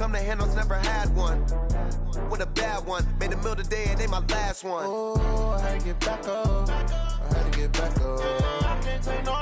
come to handles, never had one. With a bad one, made a meal today and they my last one. Oh, I had to get back up. I had to get back up. I can't take no.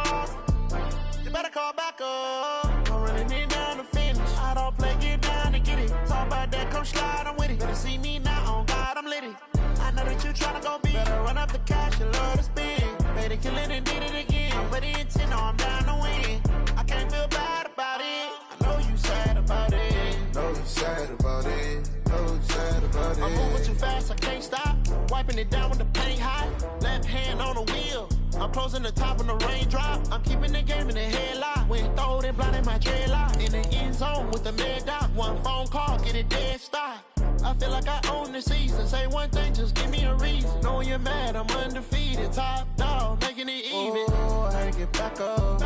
You better call back up. I'm running it down to finish. I don't play, get down to get it. Talk about that, come slide, I'm with it. Better see me now, on God, I'm litty. I know that you tryna go big. Better run up the cash, you love to spend. Made a killing and did it again. But the intent, no, I'm down to win. I can't feel bad about it. I know you sad about it. Know you sad about it. Know you sad about it. I'm moving too fast, I can't stop. Wiping it down with the paint hot. Left hand on the wheel. I'm closing the top when the raindrop. I'm keeping the game in the headlock. When throwed and blinded my dreadlock. In the end zone with the mad dot. One phone call, get it dead stop. I feel like I own the season. Say one thing, just give me a reason. Knowing you're mad, I'm undefeated. Top dog, making it even. Oh, I had to get back up. I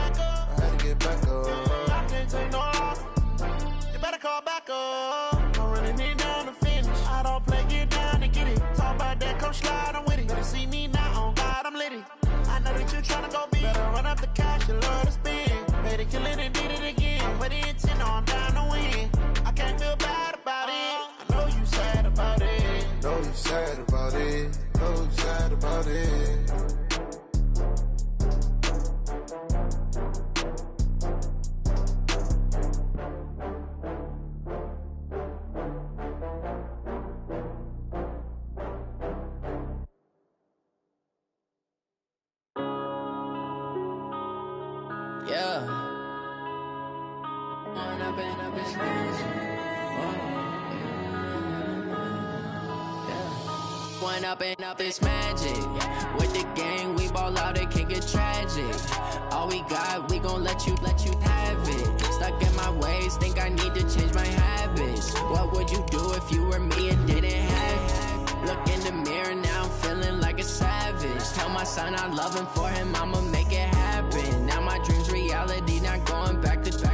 had to get back up. I can't take no loss. You better call back up. I'm running it down to finish. I don't play, get down to get it. Talk about that, come slide, I'm with it. Better see me now, on God, I'm litty. I know that you tryna go big. Better run up the cash, you love to spend. Made a killing and did it again. But the intent, no, I'm down to win. I can't feel bad about it. I know you sad about it. Know you sad about it. Know you sad about it. Yeah. One up and up, it's magic. With the gang, we ball out, it can get tragic. All we got, we gon' let you have it. Stuck in my ways, think I need to change my habits. What would you do if you were me and didn't have it? Look in the mirror, now I'm feeling like a savage. Tell my son I love him, for him I'ma make it happen. Now my dream's reality, not going back to.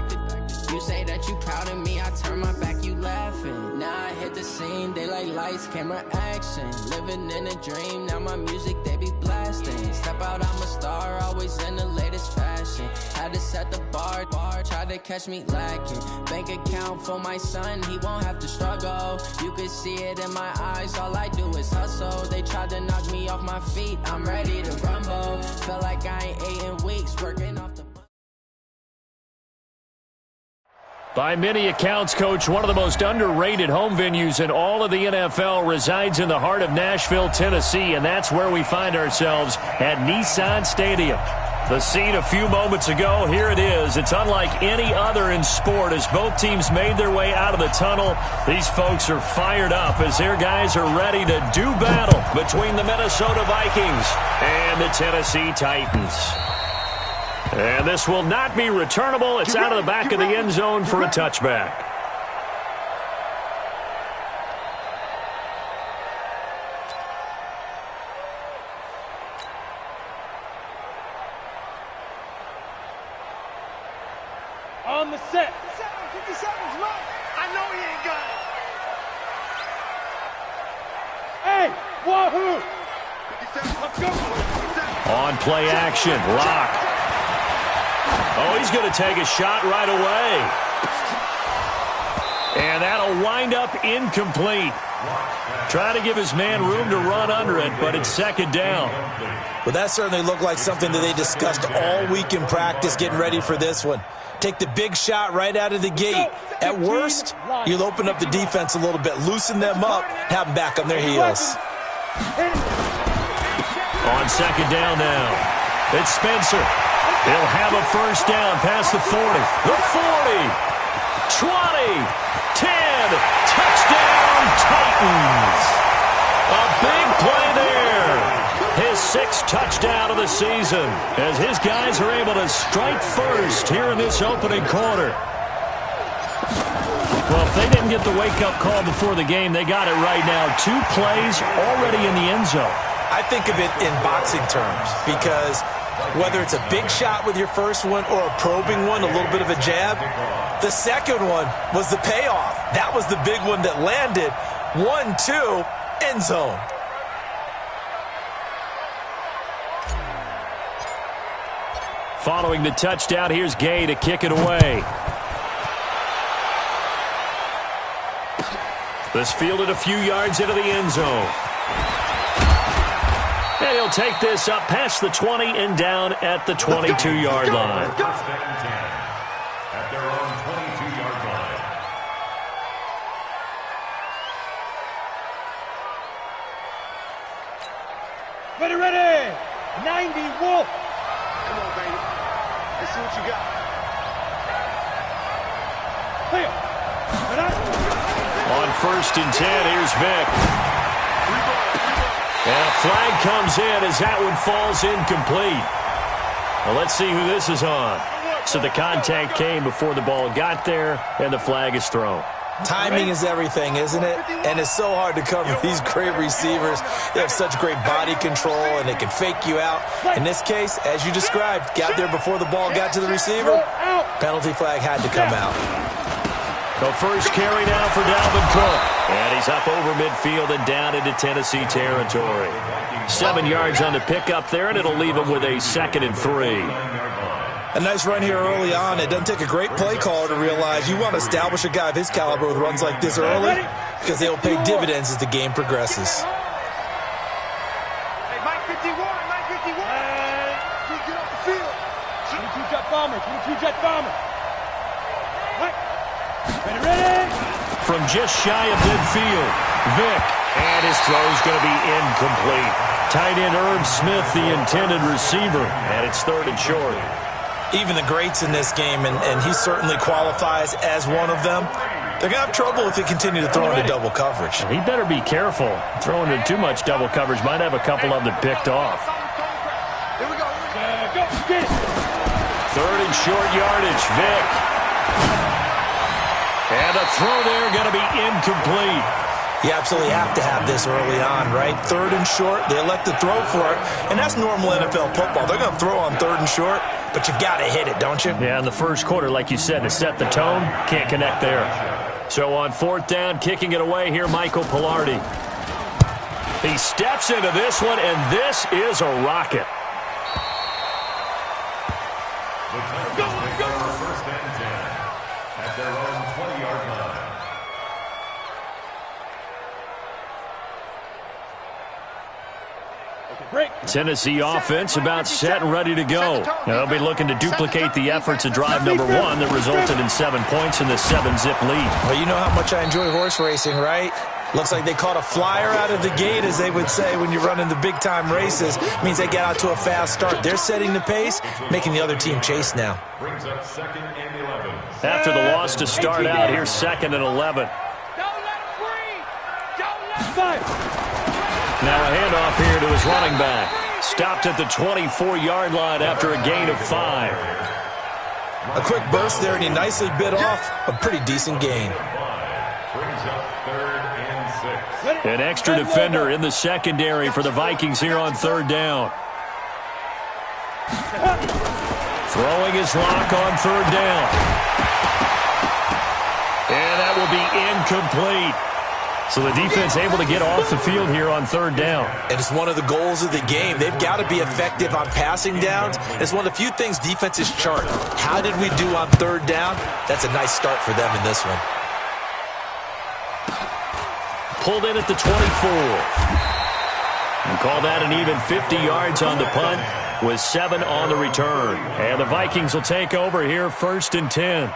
You say that you proud of me, I turn my back, you laughing. Now I hit the scene, they like lights, camera, action. Living in a dream, now my music, they be blasting. Step out, I'm a star, always in the latest fashion. Had to set the bar, try to catch me lacking. Bank account for my son, he won't have to struggle. You could see it in my eyes, all I do is hustle. They tried to knock me off my feet, I'm ready to rumble. Feel like I ain't ate in weeks, working off the... By many accounts, Coach, one of the most underrated home venues in all of the NFL resides in the heart of Nashville, Tennessee, and that's where we find ourselves at Nissan Stadium. The scene a few moments ago, here it is. It's unlike any other in sport as both teams made their way out of the tunnel. These folks are fired up as their guys are ready to do battle between the Minnesota Vikings and the Tennessee Titans. And this will not be returnable. It's out of the back of the end zone for a touchback. On the set. 57's right. I know he ain't got it. Hey, wahoo! 57, let's go. On play action, Lock. Oh, he's going to take a shot right away. And that'll wind up incomplete. Trying to give his man room to run under it, but it's second down. Well, that certainly looked like something that they discussed all week in practice getting ready for this one. Take the big shot right out of the gate. At worst, you'll open up the defense a little bit, loosen them up, have them back on their heels. On second down now, it's Spencer. He'll have a first down past the 40, the 40, 20, 10, touchdown Titans. A big play there. His sixth touchdown of the season as his guys are able to strike first here in this opening quarter. Well, if they didn't get the wake-up call before the game, they got it right now. 2 plays already in the end zone. I think of it in boxing terms because whether it's a big shot with your first one or a probing one, a little bit of a jab, the second one was the payoff. That was the big one that landed. 1-2, end zone. Following the touchdown, here's Gay to kick it away. This fielded a few yards into the end zone. And he'll take this up past the 20 and down at the 22-yard line. First and 10 at their own 22-yard line. Ready. 90 Wolf. Come on, baby. Let's see what you got. Clear. On first and 10, here's Vick. And a flag comes in as that one falls incomplete. Well, let's see who this is on. So the contact came before the ball got there, and the flag is thrown. Timing is everything, isn't it? And it's so hard to cover these great receivers. They have such great body control, and they can fake you out. In this case, as you described, got there before the ball got to the receiver. Penalty flag had to come out. The first carry now for Dalvin Cook. And he's up over midfield and down into Tennessee territory. 7 yards on the pickup there, and it'll leave him with a 2nd and 3. A nice run here early on. It doesn't take a great play caller to realize you want to establish a guy of his caliber with runs like this early because they will pay dividends as the game progresses. Hey, Mike 51. Get off the field. 22-jet bomber. Mike. Ready. From just shy of midfield, Vick. And his throw is going to be incomplete. Tight end Herb Smith, the intended receiver. And it's 3rd and short. Even the greats in this game, and he certainly qualifies as one of them, they're going to have trouble if they continue to throw into double coverage. He better be careful. Throwing into too much double coverage might have a couple of them picked off. Here we go. Go. Get it. 3rd and short yardage, Vick. And a throw there going to be incomplete. You absolutely have to have this early on, right? 3rd and short, they elect to throw for it, and that's normal NFL football. They're going to throw on 3rd and short, but you've got to hit it, don't you? Yeah, in the first quarter, like you said, to set the tone, can't connect there. So on 4th down, kicking it away here, Michael Pilardi. He steps into this one, and this is a rocket. First and 10 at their own 20-yard line. Tennessee offense about set and ready to go. They'll be looking to duplicate the efforts of drive number 1 that resulted in 7 points in the 7-zip lead. Well, you know how much I enjoy horse racing, right? Looks like they caught a flyer out of the gate, as they would say when you're running the big-time races. Means they get out to a fast start. They're setting the pace, making the other team chase now. Brings up 2nd and 11. After the loss to start out, here's 2nd and 11. Don't let him breathe. Don't let him fight. Now a handoff here to his running back. Stopped at the 24-yard line after a gain of 5. A quick burst there, and he nicely bit off a pretty decent gain. Brings up 3rd and 6. An extra defender in the secondary for the Vikings here on 3rd down. Throwing his lock on 3rd down. And that will be incomplete. So the defense able to get off the field here on 3rd down. And it's one of the goals of the game. They've got to be effective on passing downs. It's one of the few things defenses chart. How did we do on 3rd down? That's a nice start for them in this one. Pulled in at the 24. And call that an even 50 yards on the punt with 7 on the return. And the Vikings will take over here 1st and 10.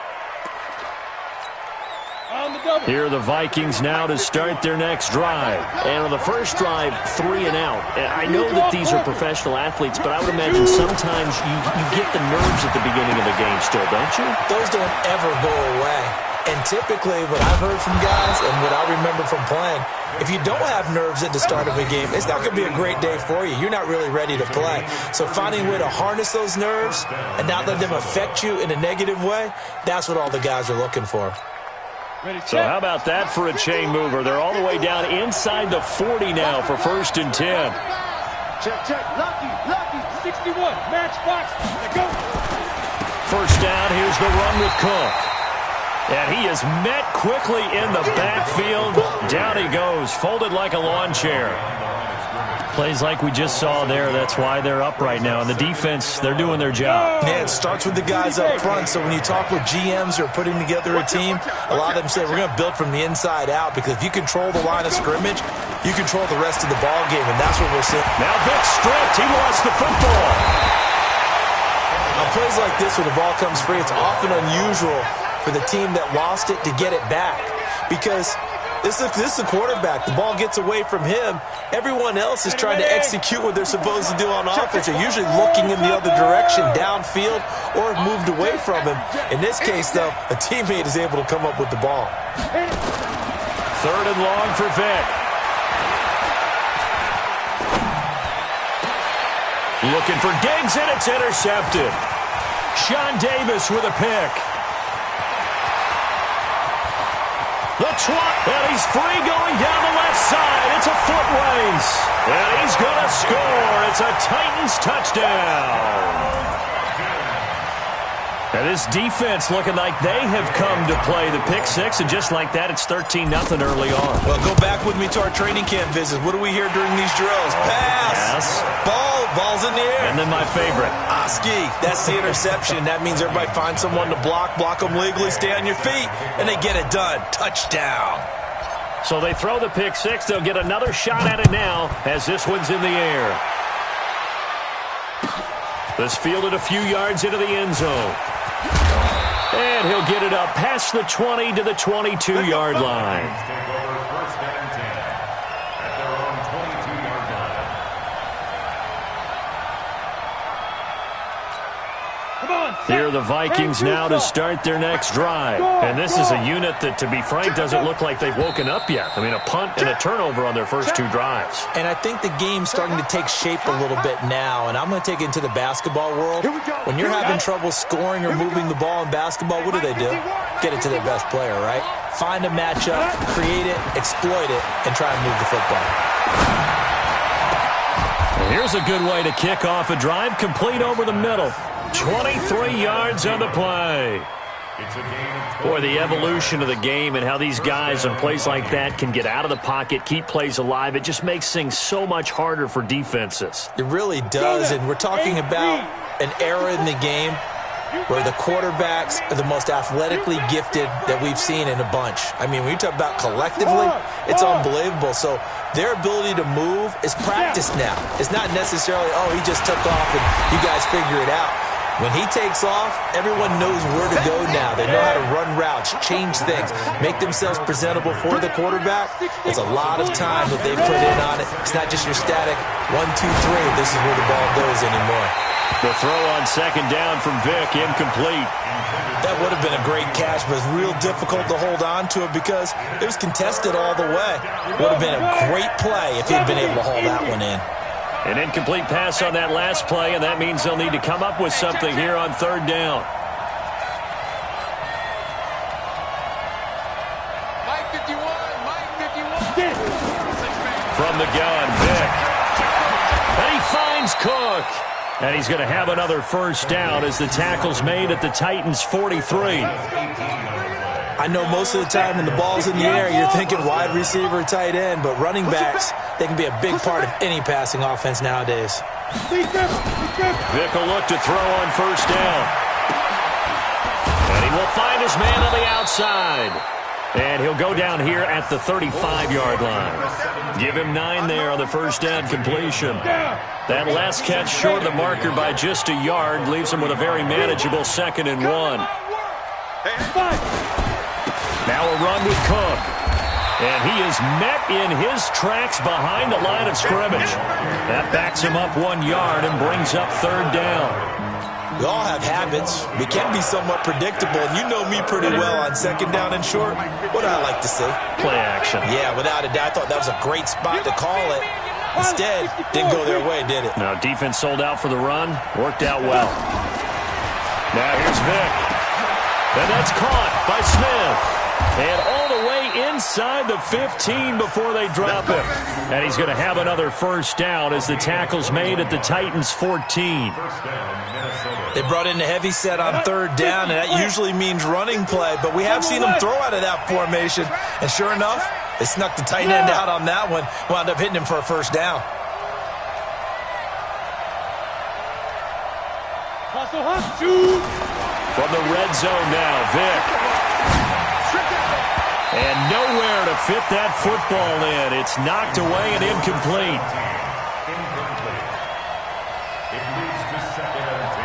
Here are the Vikings now to start their next drive. And on the first drive, 3 and out. And I know that these are professional athletes, but I would imagine sometimes you get the nerves at the beginning of a game still, don't you? Those don't ever go away. And typically, what I've heard from guys and what I remember from playing, if you don't have nerves at the start of a game, it's not going to be a great day for you. You're not really ready to play. So finding a way to harness those nerves and not let them affect you in a negative way, that's what all the guys are looking for. So how about that for a chain mover? They're all the way down inside the 40 now for 1st and 10. Check. Lucky. 61. Matchbox. Go. First down, here's the run with Cook. And he is met quickly in the backfield. Down he goes, folded like a lawn chair. Plays like we just saw there, that's why they're up right now. And the defense, they're doing their job. Yeah, it starts with the guys up front. So when you talk with GMs who are putting together a team, a lot of them say we're going to build from the inside out, because if you control the line of scrimmage, you control the rest of the ball game, and that's what we're seeing. Now Vic stripped. He lost the football. On plays like this, when the ball comes free, it's often unusual for the team that lost it to get it back, because this is the quarterback. The ball gets away from him. Everyone else is trying to execute what they're supposed to do on offense. They're usually looking in the other direction, downfield, or have moved away from him. In this case, though, a teammate is able to come up with the ball. 3rd and long for Vic. Looking for Diggs, and it's intercepted. Sean Davis with a pick. The trot, and he's free going down the left side. It's a foot race, and he's going to score. It's a Titans touchdown. And this defense looking like they have come to play the pick six, and just like that, it's 13-0 early on. Well, go back with me to our training camp visits. What do we hear during these drills? Pass. Yes. Ball's in the air. And then my favorite. Oski, that's the interception. That means everybody finds someone to block them legally, stay on your feet, and they get it done. Touchdown. So they throw the pick six. They'll get another shot at it now as this one's in the air. This fielded a few yards into the end zone. And he'll get it up past the 20 to the 22-yard line. Here are the Vikings now to start their next drive. And this is a unit that, to be frank, doesn't look like they've woken up yet. I mean, a punt and a turnover on their first 2 drives. And I think the game's starting to take shape a little bit now. And I'm going to take it into the basketball world. When you're having trouble scoring or moving the ball in basketball, what do? Get it to their best player, right? Find a matchup, create it, exploit it, and try and move the football. Here's a good way to kick off a drive, complete over the middle. 23 yards on the play. Boy, the evolution of the game and how these guys on plays like that can get out of the pocket, keep plays alive, it just makes things so much harder for defenses. It really does, and we're talking about an era in the game where the quarterbacks are the most athletically gifted that we've seen in a bunch. I mean, when you talk about collectively, it's unbelievable. So their ability to move is practiced now. It's not necessarily, oh, he just took off and you guys figure it out. When he takes off, everyone knows where to go now. They know how to run routes, change things, make themselves presentable for the quarterback. It's a lot of time that they put in on it. It's not just your static 1, 2, 3, this is where the ball goes anymore. The throw on second down from Vic, incomplete. That would have been a great catch, but it's real difficult to hold on to it because it was contested all the way. Would have been a great play if he'd been able to hold that one in. An incomplete pass on that last play, and that means they'll need to come up with something here on 3rd down. Mike 51. From the gun, Vic. And he finds Cook. And he's going to have another first down as the tackle's made at the Titans' 43. I know most of the time when the ball's in the air, you're thinking wide receiver, tight end, but running backs, they can be a big part of any passing offense nowadays. Vic will look to throw on first down. And he will find his man on the outside. And he'll go down here at the 35-yard line. Give him 9 there on the first down completion. That last catch short of the marker by just a yard leaves him with a very manageable 2nd and 1. Now a run with Cook. And he is met in his tracks behind the line of scrimmage. That backs him up 1 yard and brings up 3rd down. We all have habits. We can be somewhat predictable, and you know me pretty well on 2nd down and short. What do I like to see? Play action. Yeah, without a doubt. I thought that was a great spot to call it. Instead, didn't go their way, did it? No, defense sold out for the run. Worked out well. Now here's Vic. And that's caught by Smith. And all the way inside the 15 before they drop him. And he's going to have another first down as the tackle's made at the Titans' 14. They brought in the heavy set on 3rd down, and that usually means running play. But we have seen them throw out of that formation. And sure enough, they snuck the tight end out on that one, wound up hitting him for a first down. hustle, huh? Shoot! From the red zone now, Vick. And nowhere to fit that football in. It's knocked away and incomplete. Incomplete. It leads to 2nd and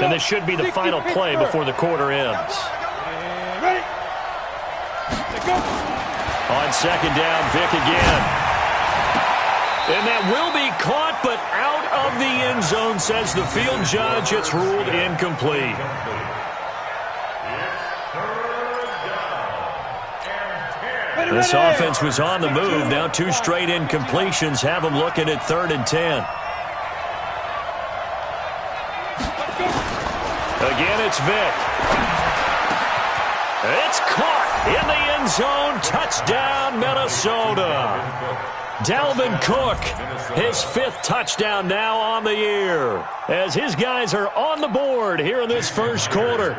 10. And this should be the final play before the quarter ends. Ready? Let's go. On 2nd down, Vick again. And that will be caught, but out of the end zone, says the field judge. It's ruled incomplete. This offense was on the move. Now 2 straight incompletions have them looking at 3rd and 10. Again, it's Vick. It's caught in the end zone. Touchdown, Minnesota. Dalvin Cook, his 5th touchdown now on the year, as his guys are on the board here in this first quarter.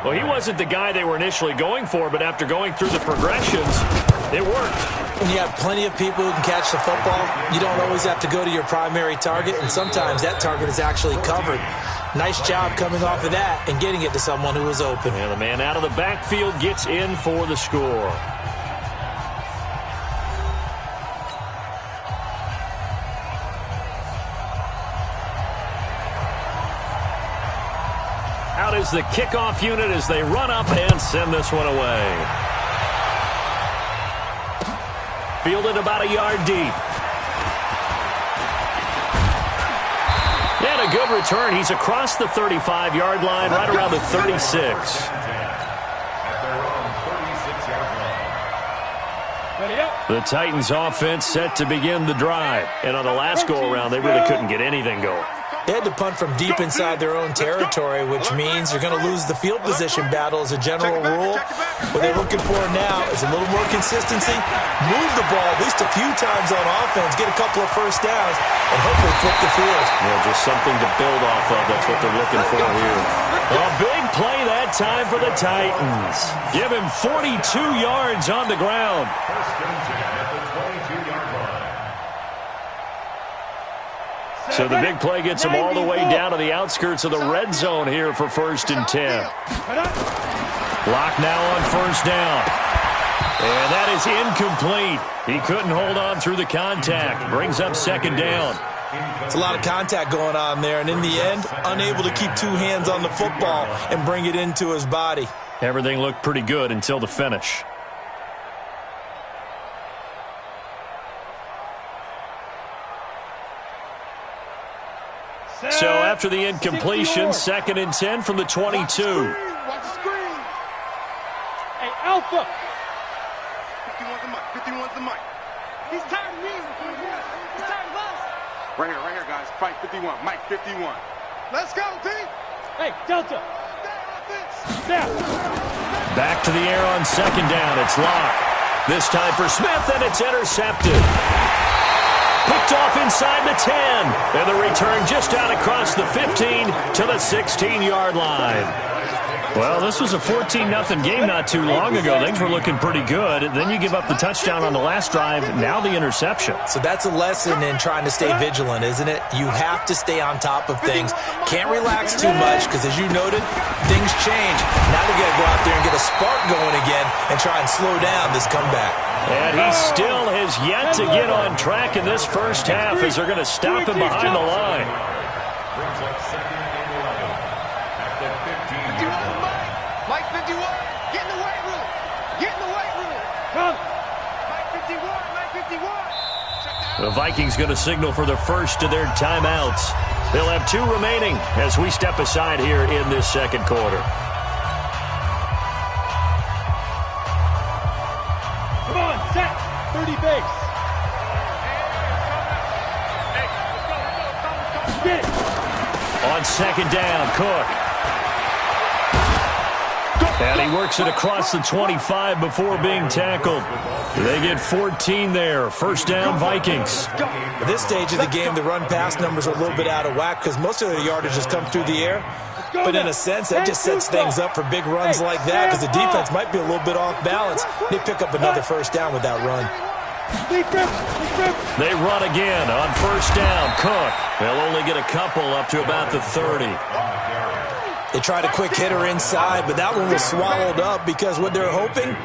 Well, he wasn't the guy they were initially going for, but after going through the progressions, it worked. When you have plenty of people who can catch the football, you don't always have to go to your primary target, and sometimes that target is actually covered. Nice job coming off of that and getting it to someone who was open. And the man out of the backfield gets in for the score. Out is the kickoff unit as they run up and send this one away. Fielded about a yard deep. And a good return. He's across the 35-yard line, right around the 36. The Titans offense set to begin the drive. And on the last go-around, they really couldn't get anything going. They had to punt from deep inside their own territory, which means you're going to lose the field position battle as a general rule. What they're looking for now is a little more consistency, move the ball at least a few times on offense, get a couple of first downs, and hopefully flip the field. Yeah, just something to build off of. That's what they're looking for here. A big play that time for the Titans. Give him 42 yards on the ground. First and 10 at the 22-yard line. So the big play gets him all the way down to the outskirts of the red zone here for 1st and 10. Block now on 1st down. And that is incomplete. He couldn't hold on through the contact. Brings up 2nd down. It's a lot of contact going on there, and in the end, unable to keep 2 hands on the football and bring it into his body. Everything looked pretty good until the finish. So after the incompletion, 2nd and 10 from the 22. Watch the screen. Hey, Alpha. 51's the mic. 51's the mic. He's tired of me. He's tired of us. Right here, guys. Fight 51. Mike 51. Let's go, T. Hey, Delta. Snap. Back to the air on 2nd down. It's Locke. This time for Smith, and it's intercepted. Picked off inside the 10. And the return just out across the 15 to the 16-yard line. Well, this was a 14-0 game not too long ago. Things were looking pretty good. Then you give up the touchdown on the last drive. Now the interception. So that's a lesson in trying to stay vigilant, isn't it? You have to stay on top of things. Can't relax too much because, as you noted, things change. Now they got to go out there and get a spark going again and try and slow down this comeback. And he still has yet to get on track in this first half as they're going to stop him behind the line. Brings up 2nd and 11 at the 15-yard line. Mike 51, get in the weight room. Get in the weight room. Come. Mike 51, Mike 51. The Vikings going to signal for the first of their timeouts. They'll have 2 remaining as we step aside here in this second quarter. Come on, set. 30 base. Get it. On 2nd down, Cook. And he works it across the 25 before being tackled. They get 14 there. 1st down, Vikings. At this stage of the game, the run-pass numbers are a little bit out of whack because most of the yardage has come through the air. But in a sense, that just sets things up for big runs like that because the defense might be a little bit off balance. They pick up another 1st down with that run. They run again on first down. Cook. They'll only get a couple up to about the 30. They tried a quick hitter inside, but that one was swallowed up because what they're hoping,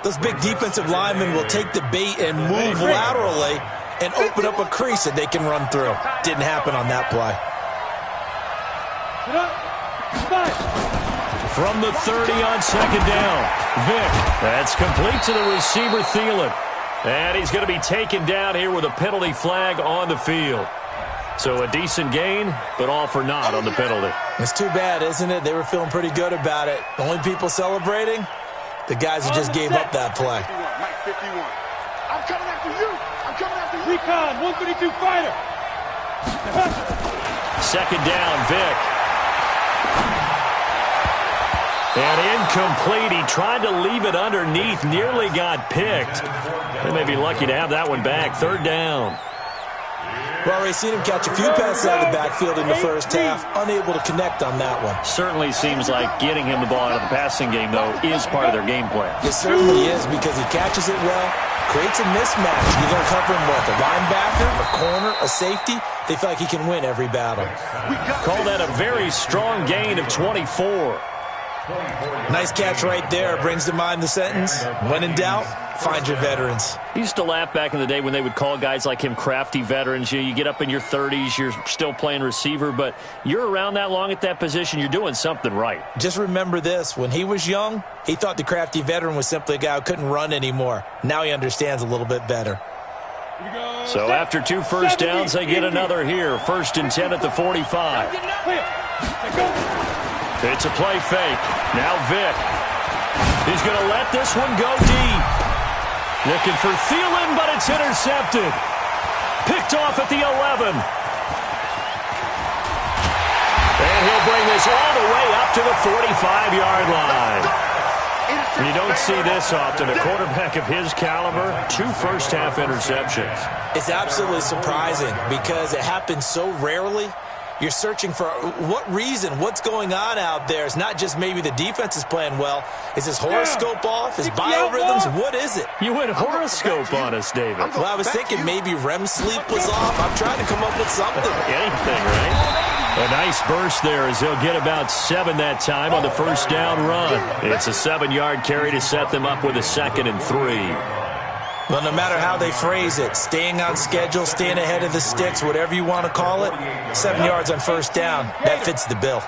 those big defensive linemen will take the bait and move laterally and open up a crease that they can run through. Didn't happen on that play. From the 30 on second down. Vick. That's complete to the receiver, Thielen. And he's going to be taken down here with a penalty flag on the field. So a decent gain, but all for naught on the penalty. It's too bad, isn't it? They were feeling pretty good about it. The only people celebrating, the guys who just gave up that play. Mike 51. I'm coming after you. I'm coming after you. Recon, 132 fighter. Second down, Vick. And incomplete. He tried to leave it underneath, nearly got picked. They may be lucky to have that one back. Third down. We've already seen him catch a few passes out of the backfield in the first half, unable to connect on that one. Certainly seems like getting him the ball out of the passing game, though, is part of their game plan. It certainly is because he catches it well, creates a mismatch. You're going to cover him with a linebacker, a corner, a safety. They feel like he can win every battle. Call that a very strong gain of 24. Nice catch right there. Brings to mind the sentence, when in doubt, find your veterans. I used to laugh back in the day when they would call guys like him crafty veterans. You get up in your 30s, you're still playing receiver, but you're around that long at that position, you're doing something right. Just remember this. When he was young, he thought the crafty veteran was simply a guy who couldn't run anymore. Now he understands a little bit better. So after 2 first downs, they get another here. 1st and 10 at the 45. It's a play fake. Now Vick. He's going to let this one go deep. Looking for Thielen, but it's intercepted. Picked off at the 11. And he'll bring this all the way up to the 45-yard line. And you don't see this often. A quarterback of his caliber, 2 first-half interceptions. It's absolutely surprising because it happens so rarely. You're searching for what reason, what's going on out there. It's not just maybe the defense is playing well. Is his horoscope off? His biorhythms? What is it? You went horoscope on us, David. Well, I was thinking maybe REM sleep was off. I'm trying to come up with something. Anything, right? A nice burst there as he'll get about 7 that time on the first down run. It's a 7-yard carry to set them up with a 2nd and 3. Well, no matter how they phrase it, staying on schedule, staying ahead of the sticks, whatever you want to call it, 7 yards on first down, that fits the bill.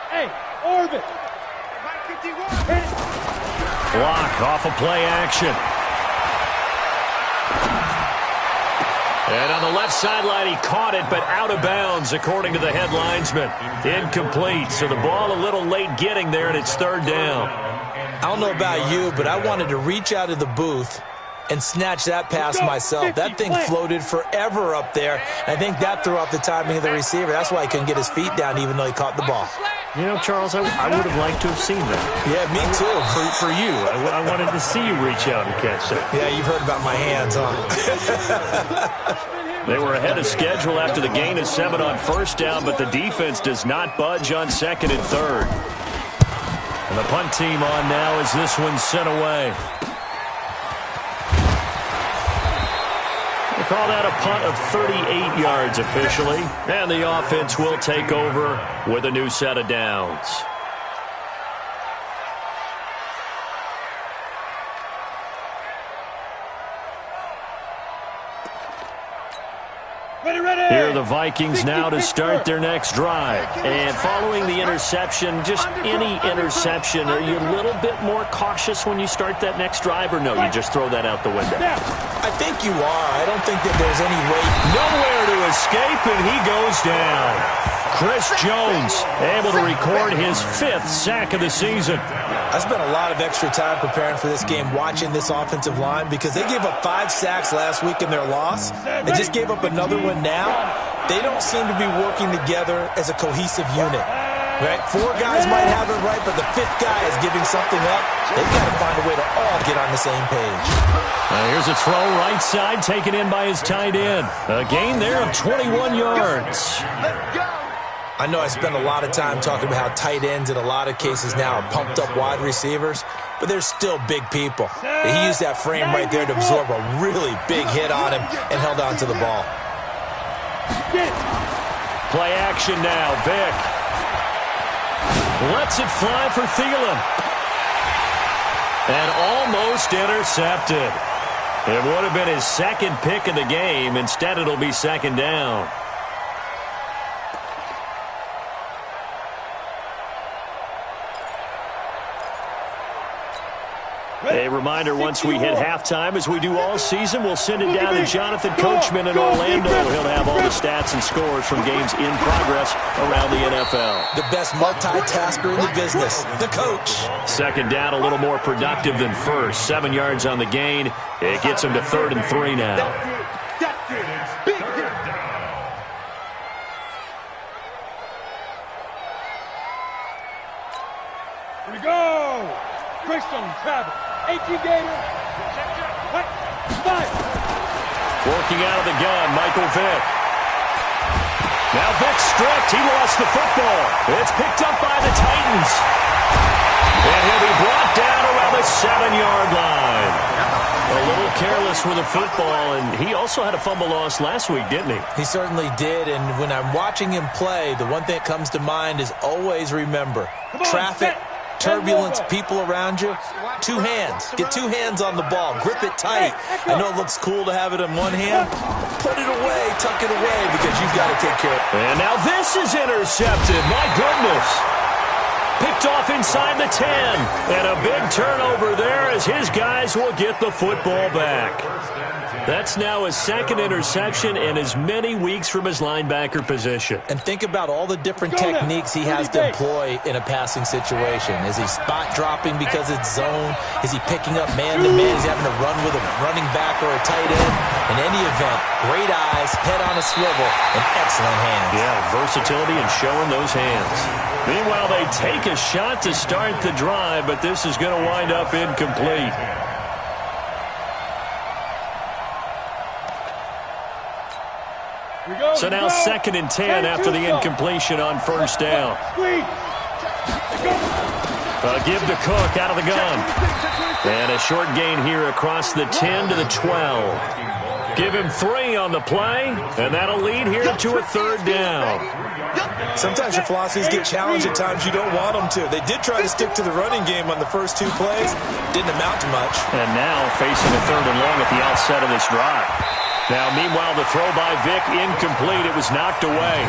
Hey, orbit. Block off of play action. And on the left sideline, he caught it, but out of bounds, according to the head linesman. Incomplete, so the ball a little late getting there, and it's 3rd down. I don't know about you, but I wanted to reach out of the booth and snatch that pass myself. That thing floated forever up there. I think that threw off the timing of the receiver. That's why he couldn't get his feet down, even though he caught the ball. You know, Charles, I would have liked to have seen that. Yeah, me too. For you. I wanted to see you reach out and catch that. Yeah, you've heard about my hands, huh? They were ahead of schedule after the gain of 7 on first down, but the defense does not budge on 2nd and 3rd. And the punt team on now as this one's sent away. They call that a punt of 38 yards officially, and the offense will take over with a new set of downs. Here are the Vikings now to start their next drive. And following the interception, just any interception, are you a little bit more cautious when you start that next drive, or no, you just throw that out the window? I think you are. I don't think that there's any way. Nowhere to escape, and he goes down. Chris Jones able to record his 5th sack of the season. I spent a lot of extra time preparing for this game, watching this offensive line, because they gave up 5 sacks last week in their loss. They just gave up another one now. They don't seem to be working together as a cohesive unit. Right? 4 guys might have it right, but the 5th guy is giving something up. They've got to find a way to all get on the same page. Here's a throw right side, taken in by his tight end. A gain there of 21 yards. I know I spend a lot of time talking about how tight ends in a lot of cases now are pumped up wide receivers, but they're still big people. He used that frame right there to absorb a really big hit on him and held on to the ball. Play action now, Vic. Lets it fly for Thielen. And almost intercepted. It would have been his second pick of the game. Instead, it'll be second down. A reminder, once we hit halftime, as we do all season, we'll send it down to Jonathan Coachman in Orlando. He'll have all the stats and scores from games in progress around the NFL. The best multitasker in the business, the coach. Second down, a little more productive than first. 7 yards on the gain. It gets him to 3rd and 3 now. Here we go. Christian Travis. 18 Gator. Five. Working out of the gun, Michael Vick. Now Vick stripped. He lost the football. It's picked up by the Titans. And he'll be brought down around the 7-yard line. A little careless with the football, and he also had a fumble loss last week, didn't he? He certainly did, and when I'm watching him play, the one thing that comes to mind is always remember, traffic, turbulence, people around you, 2 hands. Get 2 hands on the ball. Grip it tight. I know it looks cool to have it in one hand. Put it away. Tuck it away because you've got to take care of it. And now this is intercepted. My goodness. Picked off inside the 10. And a big turnover there as his guys will get the football back. That's now his second interception and as many weeks from his linebacker position. And think about all the different techniques he has to employ in a passing situation. Is he spot dropping because it's zone? Is he picking up man-to-man? Is he having to run with a running back or a tight end? In any event, great eyes, head on a swivel, and excellent hands. Yeah, versatility and showing those hands. Meanwhile, they take a shot to start the drive, but this is going to wind up incomplete. So now 2nd and 10 after the incompletion on 1st down. Give to Cook out of the gun. And a short gain here across the 10 to the 12. Give him 3 on the play, and that'll lead here to a 3rd down. Sometimes your philosophies get challenged at times you don't want them to. They did try to stick to the running game on the first 2 plays. Didn't amount to much. And now facing a 3rd and long at the outset of this drive. Now, meanwhile, the throw by Vick incomplete. It was knocked away.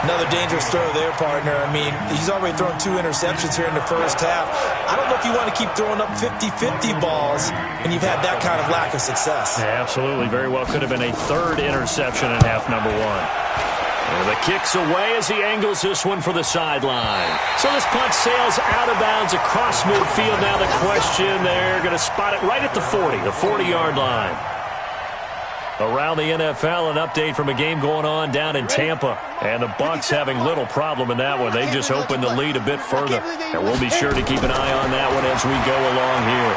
Another dangerous throw there, partner. I mean, he's already thrown 2 interceptions here in the first half. I don't know if you want to keep throwing up 50-50 balls and you've had that kind of lack of success. Yeah, absolutely. Very well could have been a 3rd interception in half number 1. And the kick's away as he angles this one for the sideline. So this punt sails out of bounds across midfield. Now the question, they're going to spot it right at the 40, the 40-yard line. Around the NFL, an update from a game going on down in Tampa. And the Bucs having little problem in that one. They just opened the lead a bit further. And we'll be sure to keep an eye on that one as we go along here.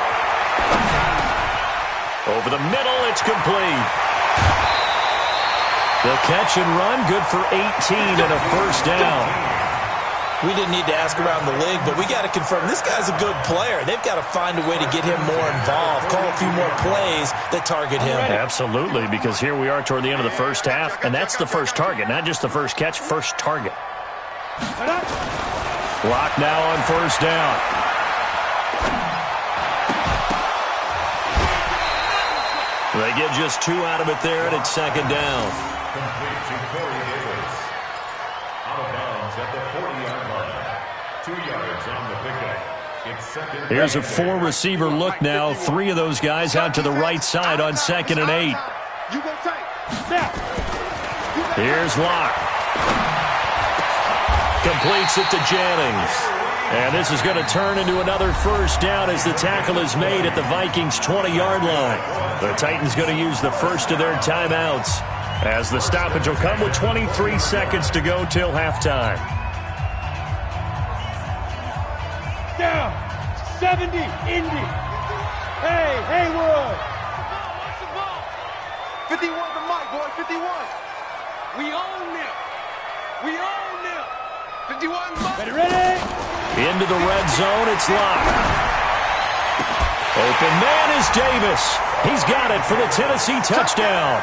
Over the middle, it's complete. The catch and run, good for 18 and a 1st down. We didn't need to ask around the league, but we got to confirm this guy's a good player. They've got to find a way to get him more involved, call a few more plays that target him. Absolutely, because here we are toward the end of the first half, and that's the first target, not just the first catch, first target. Clock now on 1st down. They get just 2 out of it there, and it's 2nd down. Complete to Corey Davis. Out of bounds at the 40-yard line. 2 yards on the pickup. It's 2nd. Here's a 4-receiver look now. 3 of those guys out to the right side on 2nd and 8. Here's Locke. Completes it to Jennings. And this is going to turn into another 1st down as the tackle is made at the Vikings' 20-yard line. The Titans going to use the first of their timeouts as the stoppage will come with 23 seconds to go till halftime. Down. 70. Indy. Hey, Haywood. 51 to Mike, boy. 51. We own them. We own them. Ready, ready. Into the red zone, it's locked. Open man is Davis. He's got it for the Tennessee touchdown.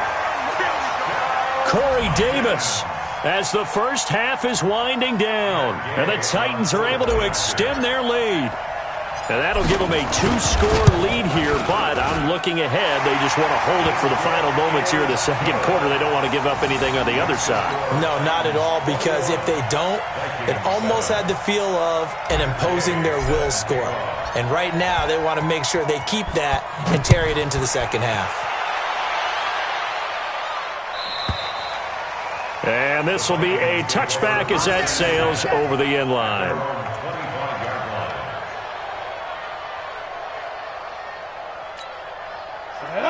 Corey Davis, as the first half is winding down, and the Titans are able to extend their lead. And that'll give them a 2-score lead here, but I'm looking ahead. They just want to hold it for the final moments here in the second quarter. They don't want to give up anything on the other side. No, not at all, because if they don't, it almost had the feel of an imposing their will score. And right now, they want to make sure they keep that and carry it into the second half. And this will be a touchback as that sails over the end line.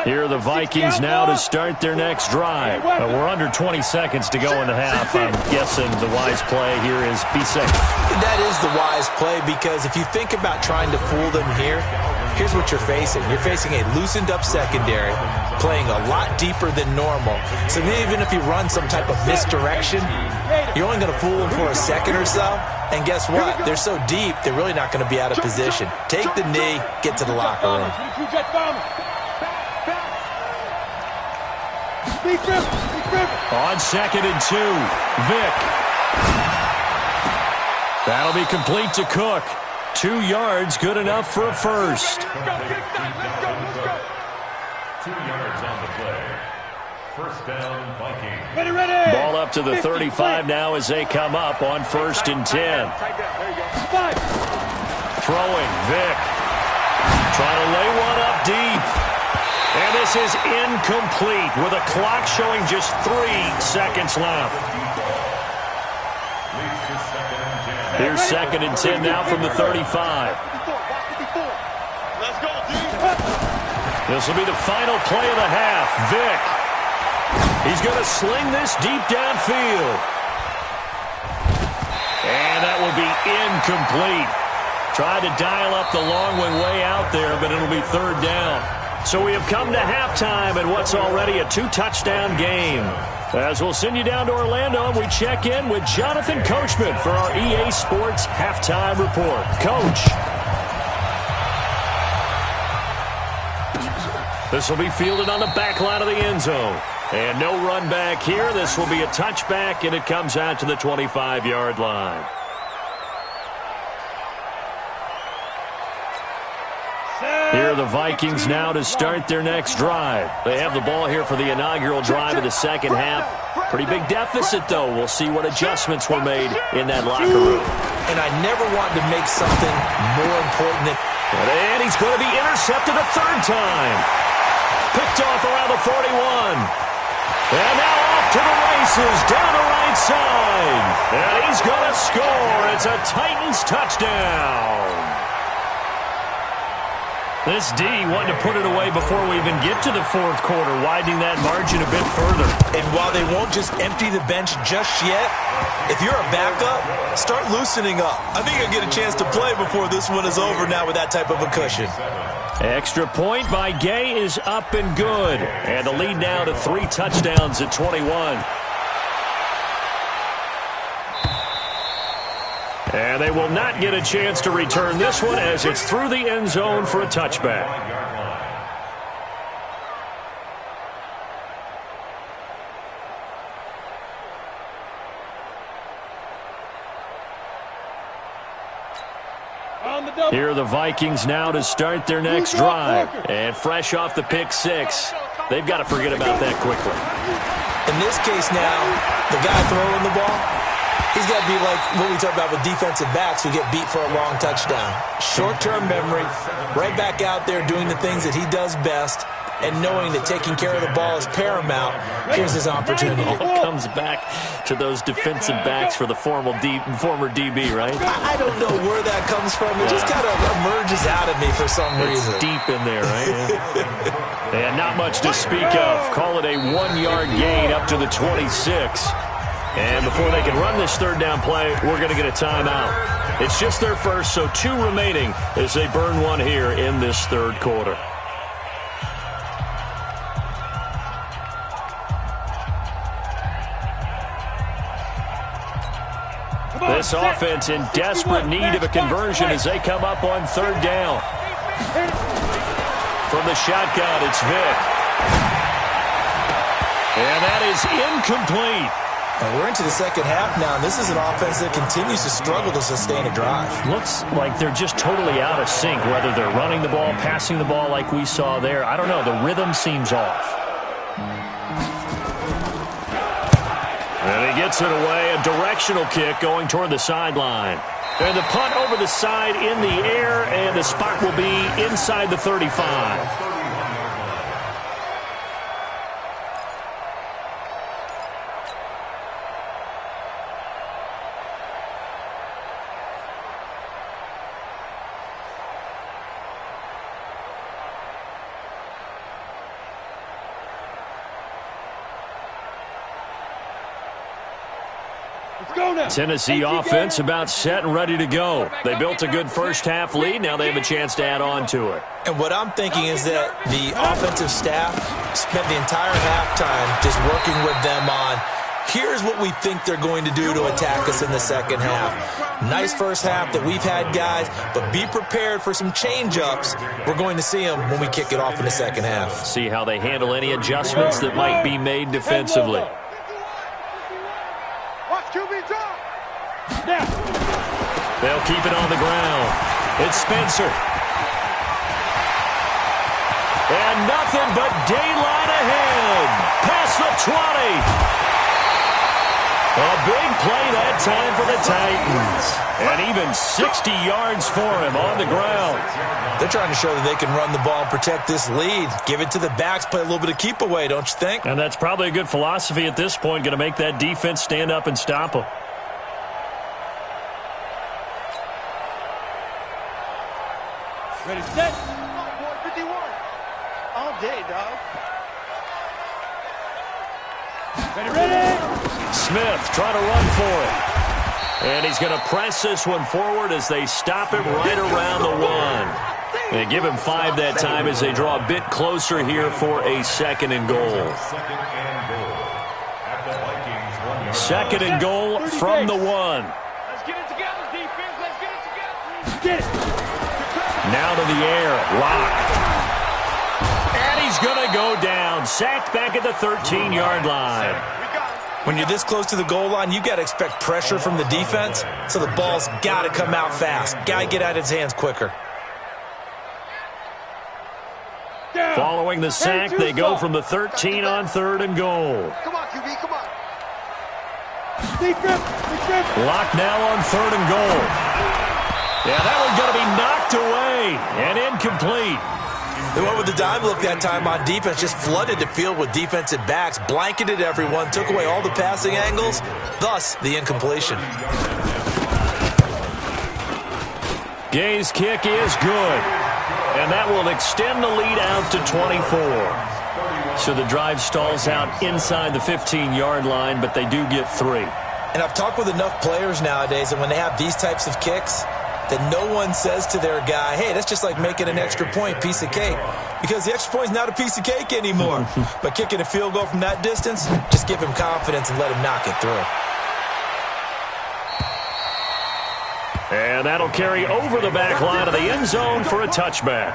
Here are the Vikings now to start their next drive. We're under 20 seconds to go in the half. I'm guessing the wise play here is be safe. That is the wise play, because if you think about trying to fool them here, here's what you're facing. You're facing a loosened up secondary, playing a lot deeper than normal. So even if you run some type of misdirection, you're only going to fool them for a second or so. And guess what? They're so deep, they're really not going to be out of position. Take the knee, get to the locker room. On 2nd and 2, Vick. That'll be complete to Cook. 2 yards, good enough for a first. 2 yards on the play. First down, Vikings. Ready, ready. Ball up to the 35 now as they come up on 1st and 10. Throwing, Vick. Trying to lay one up deep. And this is incomplete with a clock showing just 3 seconds left. Here's 2nd and 10 now from the 35. This will be the final play of the half. Vick. He's going to sling this deep downfield. And that will be incomplete. Tried to dial up the long one way out there, but it'll be 3rd down. So we have come to halftime in what's already a 2-touchdown game. As we'll send you down to Orlando, and we check in with Jonathan Coachman for our EA Sports Halftime Report. Coach. This will be fielded on the back line of the end zone. And no run back here. This will be a touchback, and it comes out to the 25-yard line. Here are the Vikings now to start their next drive. They have the ball here for the inaugural drive of the second half. Pretty big deficit, though. We'll see what adjustments were made in that locker room. And I never want to make something more important than... And he's going to be intercepted a 3rd time. Picked off around the 41. And now off to the races, down the right side. And he's going to score. It's a Titans touchdown. This D wanted to put it away before we even get to the 4th quarter, widening that margin a bit further. And while they won't just empty the bench just yet, if you're a backup, start loosening up. I think you'll get a chance to play before this one is over now with that type of a cushion. Extra point by Gay is up and good. And the lead now to 3 touchdowns at 21. And they will not get a chance to return this one as it's through the end zone for a touchback. Here are the Vikings now to start their next drive. And fresh off the pick 6, they've got to forget about that quickly. In this case now, the guy throwing the ball, he's got to be like what we talk about with defensive backs who get beat for a long touchdown. Short-term memory, right back out there doing the things that he does best, and knowing that taking care of the ball is paramount. Here's his opportunity. It all comes back to those defensive backs for the former DB, right? I don't know where that comes from. It just kind of emerges out of me for some reason. It's deep in there, right? And not much to speak of. Call it a 1-yard gain up to the 26. And before they can run this 3rd down play, we're going to get a timeout. It's just their first, so 2 remaining as they burn one here in this 3rd quarter. This offense in desperate need of a conversion as they come up on third down. From the shotgun, it's Vick. And that is incomplete. And we're into the second half now, and this is an offense that continues to struggle to sustain a drive. Looks like they're just totally out of sync, whether they're running the ball, passing the ball like we saw there. I don't know. The rhythm seems off. And he gets it away. A directional kick going toward the sideline. And the punt over the side in the air, and the spot will be inside the 35. Tennessee offense about set and ready to go. They built a good first half lead. Now they have a chance to add on to it. And what I'm thinking is that the offensive staff spent the entire halftime just working with them on, here's what we think they're going to do to attack us in the second half. Nice first half that we've had, guys, but be prepared for some change-ups. We're going to see them when we kick it off in the second half. See how they handle any adjustments that might be made defensively. They'll keep it on the ground. It's Spencer. And nothing but daylight ahead. Past the 20. A big play that time for the Titans. And even 60 yards for him on the ground. They're trying to show that they can run the ball and protect this lead. Give it to the backs, play a little bit of keep away, don't you think? And that's probably a good philosophy at this point. Going to make that defense stand up and stop them. Ready, set. 51. All day, dog. Ready. Smith trying to run for it. And he's going to press this one forward as they stop him right around the 1. They give him 5 that time as they draw a bit closer here for a second and goal. Second and goal from the 1. Let's get it together, defense. Let's get it together. Get it. Now to the air. Lock. And he's going to go down. Sacked back at the 13-yard line. When you're this close to the goal line, you got to expect pressure from the defense, so the ball's got to come out fast. Got to get out of his hands quicker. Following the sack, they go from the 13 on third and goal. Come on, QB, come on. Lock now on third and goal. Yeah, that one's going to be knocked away and incomplete. They went with the dime look that time on defense, just flooded the field with defensive backs, blanketed everyone, took away all the passing angles, thus the incompletion. Gay's kick is good, and that will extend the lead out to 24. So the drive stalls out inside the 15-yard line, but they do get 3. And I've talked with enough players nowadays that when they have these types of kicks, that no one says to their guy, hey, that's just like making an extra point, piece of cake. Because the extra point is not a piece of cake anymore. But kicking a field goal from that distance, just give him confidence and let him knock it through. And that'll carry over the back line of the end zone for a touchback.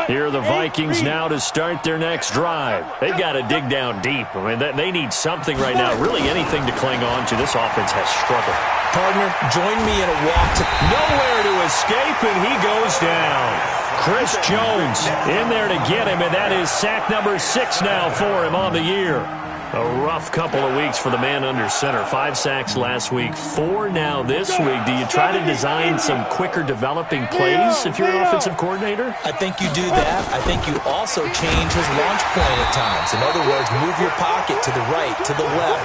Here are the Vikings now to start their next drive. They've got to dig down deep. I mean, they need something right now, really anything to cling on to. This offense has struggled. Partner, join me in a walk to nowhere to escape, and he goes down. Chris Jones in there to get him, and that is sack number 6 now for him on the year. A rough couple of weeks for the man under center. 5 sacks last week, 4 now this week. Do you try to design some quicker developing plays if you're an offensive coordinator? I think you do that. I think you also change his launch point at times. In other words, move your pocket to the right, to the left,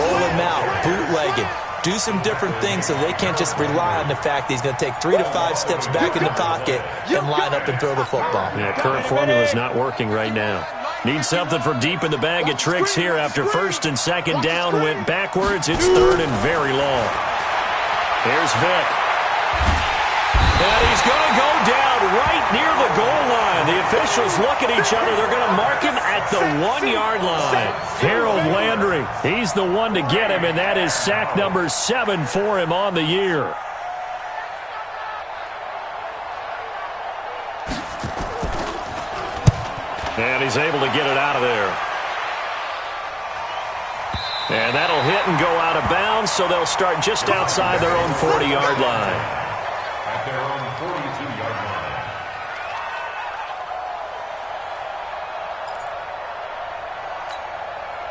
roll him out, bootleg him. Do some different things so they can't just rely on the fact that he's going to take 3 to 5 steps back in the pocket and line up and throw the football. Yeah, current formula is not working right now. Need something from deep in the bag of tricks here after first and second down went backwards. It's third and very long. Here's Vick. And he's going to go down right near the goal line. The officials look at each other. They're going to mark him at the 1-yard line. Harold Landry He's the one to get him, and that is sack number 7 for him on the year. And he's able to get it out of there. And that'll hit and go out of bounds, so they'll start just outside their own 40-yard line. At their own 42-yard line.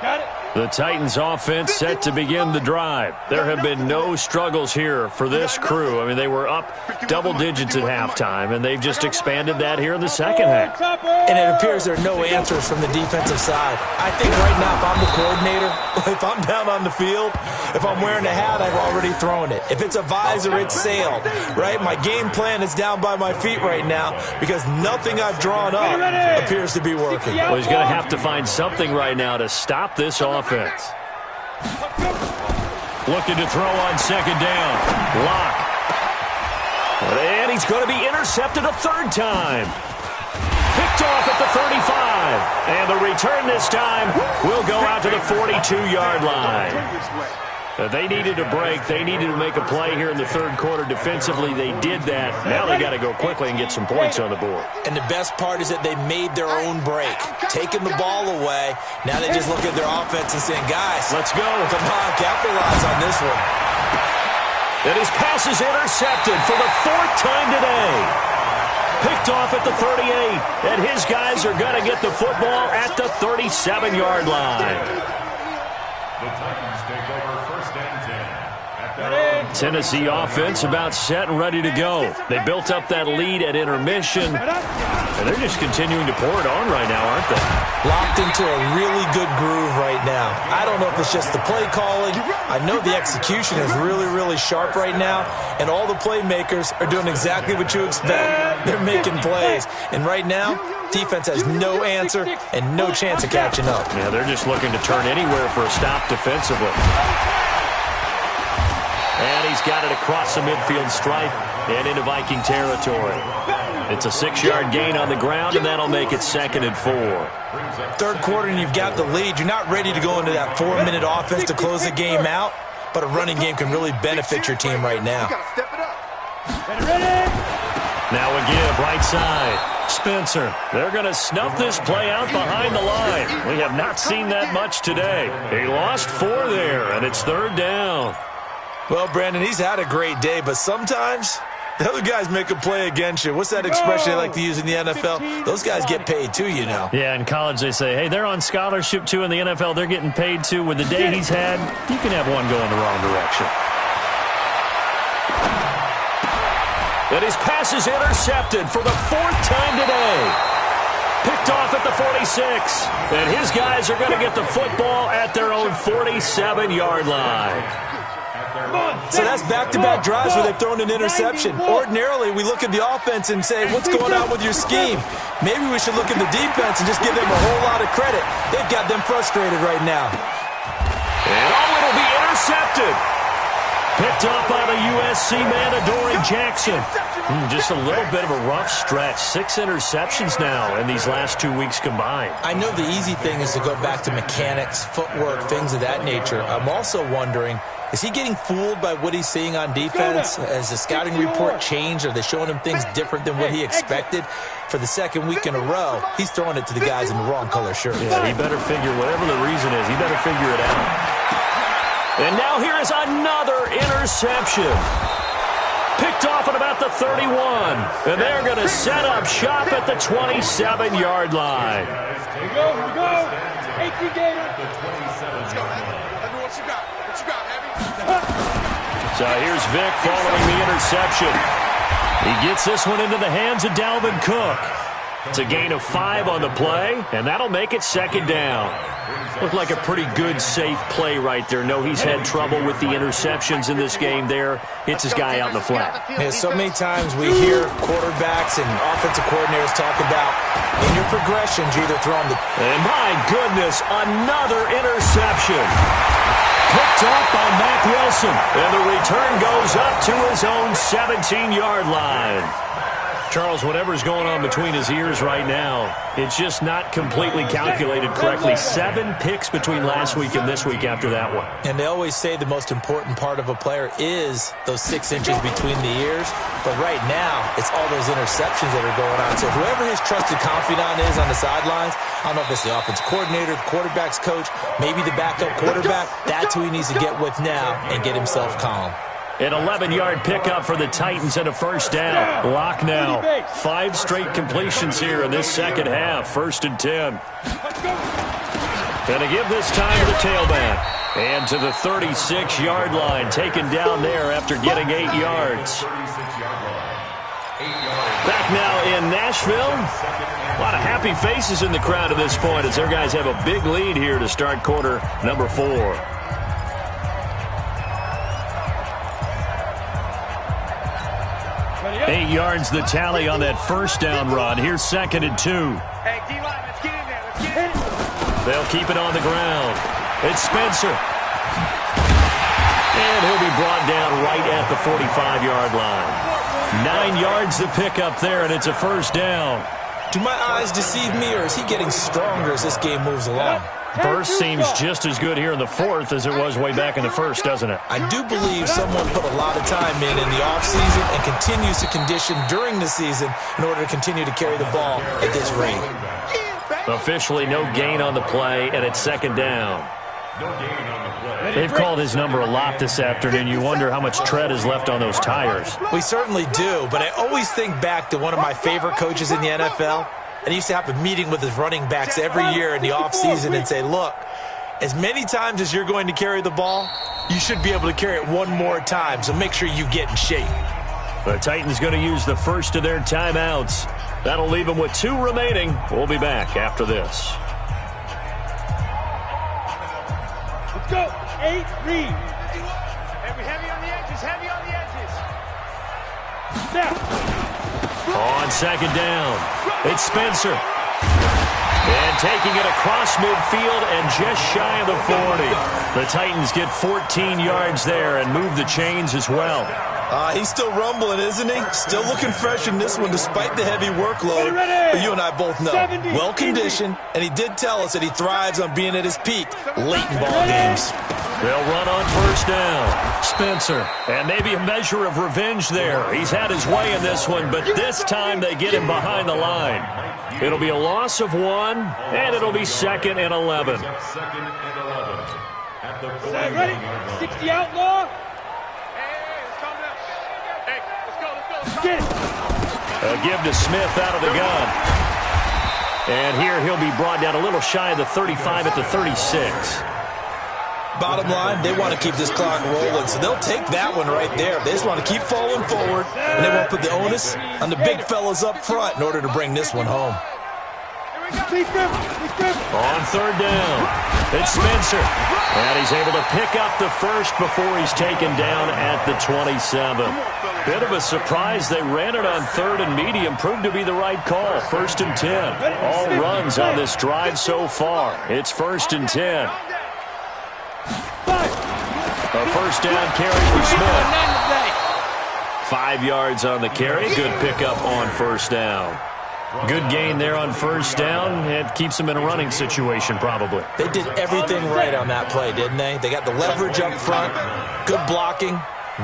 Got it. The Titans offense set to begin the drive. There have been no struggles here for this crew. I mean, they were up double digits at halftime, and they've just expanded that here in the second half. And it appears there are no answers from the defensive side. I think right now, if I'm the coordinator, if I'm down on the field, if I'm wearing a hat, I've already thrown it. If it's a visor, it's sailed, right? My game plan is down by my feet right now because nothing I've drawn up appears to be working. Well, he's going to have to find something right now to stop this offense. Looking to throw on second down. Lock. And he's going to be intercepted a third time. Picked off at the 35. And the return this time will go out to the 42-yard line. They needed a break. They needed to make a play here in the third quarter. Defensively, they did that. Now they got to go quickly and get some points on the board. And the best part is that they made their own break, taking the ball away. Now they just look at their offense and saying, guys, let's go. Come on, capitalize on this one. And his pass is intercepted for the 4th time today. Picked off at the 38. And his guys are going to get the football at the 37-yard line. The Titans take over first and 10 at their own. Tennessee offense about set and ready to go. They built up that lead at intermission, and they're just continuing to pour it on right now, aren't they? Locked into a really good groove right now. I don't know if it's just the play calling. I know the execution is really, really sharp right now, and all the playmakers are doing exactly what you expect. They're making plays, and right now, defense has no answer and no chance of catching up. Yeah, they're just looking to turn anywhere for a stop defensively. And he's got it across the midfield stripe and into Viking territory. It's a 6-yard gain on the ground, and that'll make it 2nd and 4. Third quarter, and you've got the lead. You're not ready to go into that 4-minute offense to close the game out, but a running game can really benefit your team right now. Now a give, right side. Spencer, they're going to snuff this play out behind the line. We have not seen that much today. He lost 4 there, and it's 3rd down. Well, Brandon, he's had a great day, but sometimes the other guys make a play against you. What's that expression they like to use in the NFL? Those guys get paid too, you know. Yeah, in college they say, hey, they're on scholarship too. In the NFL, they're getting paid too. With the day he's had, you can have one going the wrong direction. And his pass is intercepted for the 4th time today. Picked off at the 46. And his guys are going to get the football at their own 47-yard line. So that's back-to-back drives where they've thrown an interception. Ordinarily, we look at the offense and say, what's going on with your scheme? Maybe we should look at the defense and just give them a whole lot of credit. They've got them frustrated right now. And it'll be intercepted. Picked up by the USC man, Adoree Jackson. Just a little bit of a rough stretch. 6 interceptions now in these last 2 weeks combined. I know the easy thing is to go back to mechanics, footwork, things of that nature. I'm also wondering, is he getting fooled by what he's seeing on defense? Has the scouting report changed? Are they showing him things different than what he expected? For the 2nd week in a row, he's throwing it to the guys in the wrong color shirts. Yeah, he better figure, whatever the reason is, he better figure it out. And now here is another interception. Picked off at about the 31. And they're going to set up shop at the 27-yard line. Here we go, here we go. 18 gator. Let's go, Heavy. What you got, Heavy? So here's Vic following the interception. He gets this one into the hands of Dalvin Cook. It's a gain of 5 on the play, and that'll make it 2nd down. Looked like a pretty good, safe play right there. No, he's had trouble with the interceptions in this game there. Hits his guy out in the flat. Yeah, so many times we hear quarterbacks and offensive coordinators talk about in your progressions, you're either throwing the... And my goodness, another interception. Picked off by Mack Wilson. And the return goes up to his own 17-yard line. Charles, whatever's going on between his ears right now, it's just not completely calculated correctly. 7 picks between last week and this week after that one. And they always say the most important part of a player is those 6 inches between the ears. But right now, it's all those interceptions that are going on. So whoever his trusted confidant is on the sidelines, I don't know if it's the offensive coordinator, the quarterback's coach, maybe the backup quarterback, that's who he needs to get with now and get himself calm. An 11-yard pickup for the Titans and a first down. Lock now. 5 straight completions here in this second half. 1st and 10. Going to give this time to the tailback. And to the 36-yard line. Taken down there after getting 8 yards. Back now in Nashville. A lot of happy faces in the crowd at this point as their guys have a big lead here to start quarter number 4. 8 yards the tally on that first down run. Here's 2nd and 2. Hey, D-line, let's get in there. Let's get in. They'll keep it on the ground. It's Spencer. And he'll be brought down right at the 45-yard line. 9 yards to pick up there, and it's a first down. Do my eyes deceive me, or is he getting stronger as this game moves along? Burst seems just as good here in the 4th as it was way back in the 1st, doesn't it? I do believe someone put a lot of time in the offseason and continues to condition during the season in order to continue to carry the ball at this rate. Officially no gain on the play, and it's 2nd down. They've called his number a lot this afternoon. You wonder how much tread is left on those tires. We certainly do, but I always think back to one of my favorite coaches in the NFL. And he used to have a meeting with his running backs every year in the offseason and say, look, as many times as you're going to carry the ball, you should be able to carry it one more time, so make sure you get in shape. The Titans going to use the first of their timeouts. That'll leave them with 2 remaining. We'll be back after this. Let's go. 8-3. Heavy on the edges. Heavy on the edges. Snap. On 2nd down, it's Spencer. And taking it across midfield and just shy of the 40. The Titans get 14 yards there and move the chains as well. He's still rumbling, isn't he? Still looking fresh in this one despite the heavy workload. But you and I both know, well-conditioned, and he did tell us that he thrives on being at his peak late in ball games. They'll run on first down. Spencer. And maybe a measure of revenge there. He's had his way in this one, but this time they get him behind the line. It'll be a loss of 1, and it'll be 2nd and 11. Ready? 60 outlaw. Get it. A give to Smith out of the gun. And here he'll be brought down a little shy of the 35 at the 36. Bottom line, they want to keep this clock rolling, so they'll take that one right there. They just want to keep falling forward, and they won't put the onus on the big fellas up front in order to bring this one home. On 3rd down, it's Spencer. And he's able to pick up the first before he's taken down at the 27. Bit of a surprise. They ran it on 3rd and medium. Proved to be the right call. 1st and 10. All runs on this drive so far. It's 1st and 10. A first down carry for Smith. 5 yards on the carry. Good pickup on first down. Good gain there on first down. It keeps them in a running situation probably. They did everything right on that play, didn't they? They got the leverage up front. Good blocking.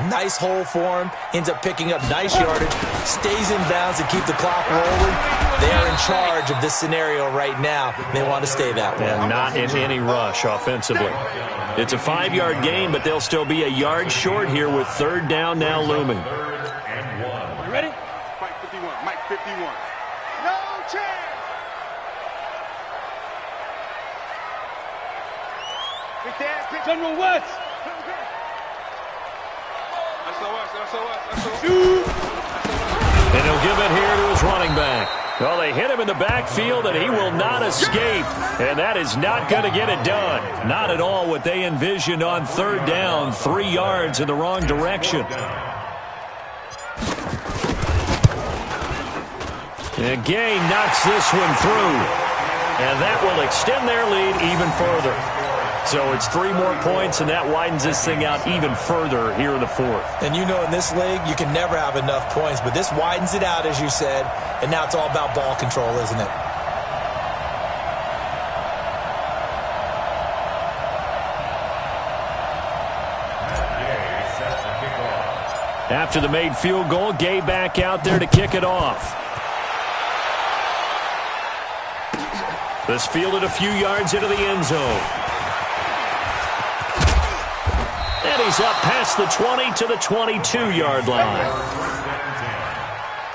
Nice hole for him. Ends up picking up nice yardage. Stays in bounds to keep the clock rolling. They are in charge of this scenario right now. They want to stay that way. And not in any rush offensively. It's a 5-yard gain, but they'll still be a yard short here with 3rd down now looming. You ready? Mike 51. Mike 51. No chance. Big Dad, General West. And he'll give it here to his running back. Well, they hit him in the backfield, and he will not escape. And that is not going to get it done. Not at all what they envisioned on 3rd down. 3 yards in the wrong direction. And Gay knocks this one through. And that will extend their lead even further. So it's 3 more points, and that widens this thing out even further here in the fourth. And you know in this league, you can never have enough points, but this widens it out, as you said, and now it's all about ball control, isn't it? After the made field goal, Gay back out there to kick it off. This fielded a few yards into the end zone. And he's up past the 20 to the 22-yard line.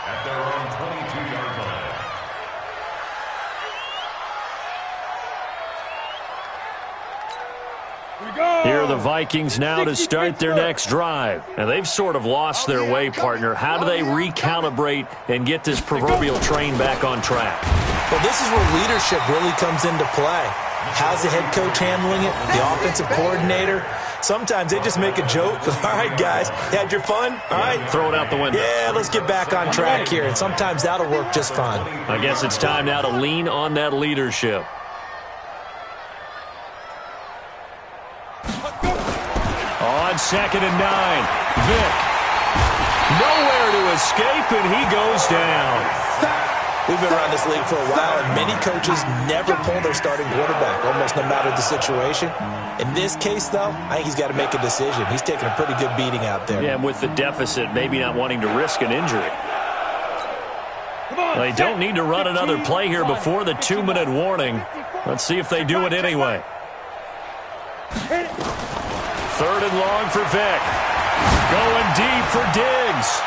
At their own 22-yard line. Here are the Vikings now to start their next drive. And they've sort of lost their way, partner. How do they recalibrate and get this proverbial train back on track? Well, this is where leadership really comes into play. How's the head coach handling it? The offensive coordinator? Sometimes they just make a joke. All right, guys, you had your fun? All right. Throw it out the window. Yeah, let's get back on track here. And sometimes that'll work just fine. I guess it's time now to lean on that leadership. On 2nd and 9, Vick. Nowhere to escape, and he goes down. We've been around this league for a while, and many coaches never pull their starting quarterback, almost no matter the situation. In this case, though, I think he's got to make a decision. He's taking a pretty good beating out there. Yeah, and with the deficit, maybe not wanting to risk an injury. They don't need to run another play here before the 2-minute warning. Let's see if they do it anyway. 3rd and long for Vick. Going deep for Diggs.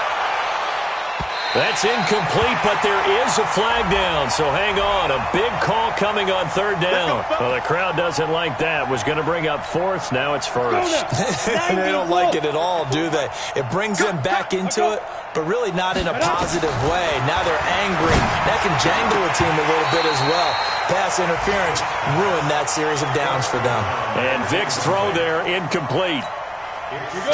That's incomplete, but there is a flag down, so hang on. A big call coming on 3rd down. Well, the crowd doesn't like that. Was going to bring up 4th, now it's 1st. They don't like it at all, do they? It brings them back into it, but really not in a positive way. Now they're angry. That can jangle a team a little bit as well. Pass interference ruined that series of downs for them. And Vick's throw there, incomplete.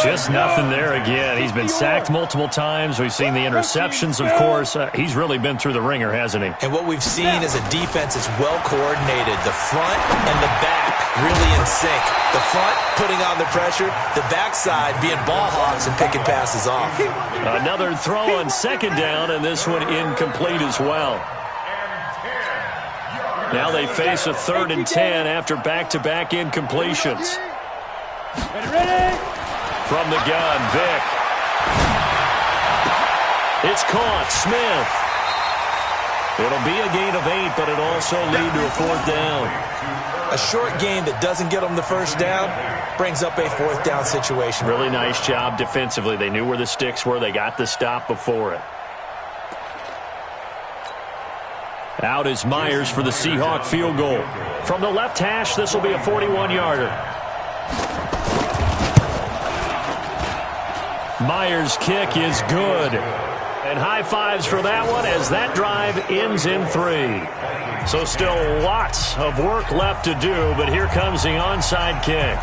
Just nothing there again. He's been sacked multiple times. We've seen the interceptions, of course. He's really been through the ringer, hasn't he? And what we've seen is a defense that's well coordinated. The front and the back really in sync. The front putting on the pressure, the backside being ball hawks and picking passes off. Another throw on 2nd down, and this one incomplete as well. Now they face a 3rd and 10 after back-to-back incompletions. Ready? From the gun, Vick. It's caught. Smith. It'll be a gain of 8, but it'll also lead to a 4th down. A short gain that doesn't get them the 1st down brings up a 4th down situation. Really nice job defensively. They knew where the sticks were. They got the stop before it. Out is Myers for the Seahawk field goal. From the left hash, this will be a 41-yarder. Myers' kick is good. And high fives for that one as that drive ends in 3. So still lots of work left to do, but here comes the onside kick.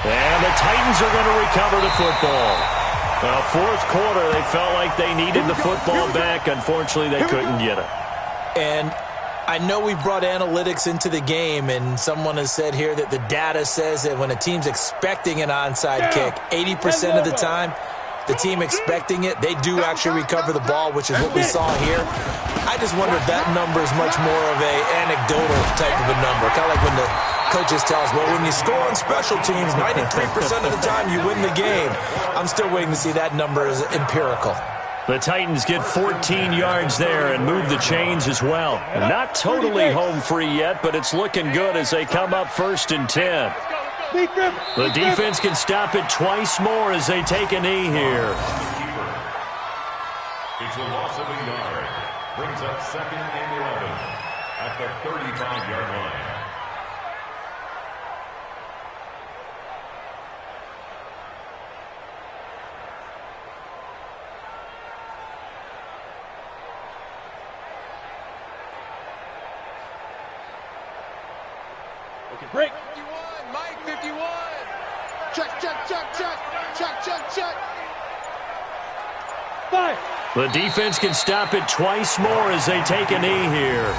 And the Titans are going to recover the football. 4th quarter, they felt like they needed the football back. Unfortunately, they couldn't get it. And I know we brought analytics into the game, and someone has said here that the data says that when a team's expecting an onside kick, 80% of the time, the team expecting it, they do actually recover the ball, which is what we saw here. I just wonder if that number is much more of a anecdotal type of a number. Kind of like when the coaches tell us, well, when you score on special teams, 93% of the time you win the game. I'm still waiting to see that number as empirical. The Titans get 14 yards there and move the chains as well. Not totally home free yet, but it's looking good as they come up 1st and 10. The defense can stop it twice more as they take a knee here. It's a loss of a yard. Brings up 2nd and 11 at the 35-yard line. Break. 51, Mike 51. Check, check, check, check. Check, check, check. 5. The defense can stop it twice more as they take a knee here.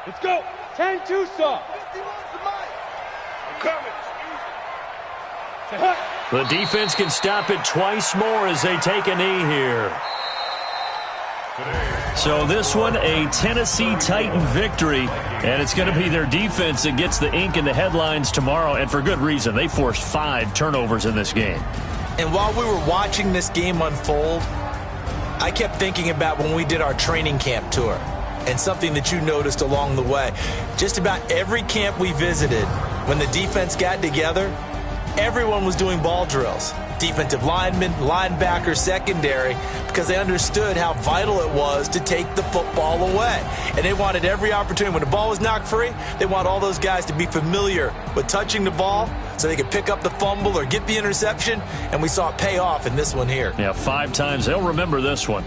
Let's go. 10-2 saw. The defense can stop it twice more as they take a knee here. So this one, a Tennessee Titan victory, and it's going to be their defense that gets the ink in the headlines tomorrow, and for good reason. They forced 5 turnovers in this game. And while we were watching this game unfold, I kept thinking about when we did our training camp tour and something that you noticed along the way. Just about every camp we visited, when the defense got together, everyone was doing ball drills. Defensive linemen, linebackers, secondary, because they understood how vital it was to take the football away. And they wanted every opportunity. When the ball was knocked free, they want all those guys to be familiar with touching the ball so they could pick up the fumble or get the interception, and we saw it pay off in this one here. Yeah, 5 times. They'll remember this one.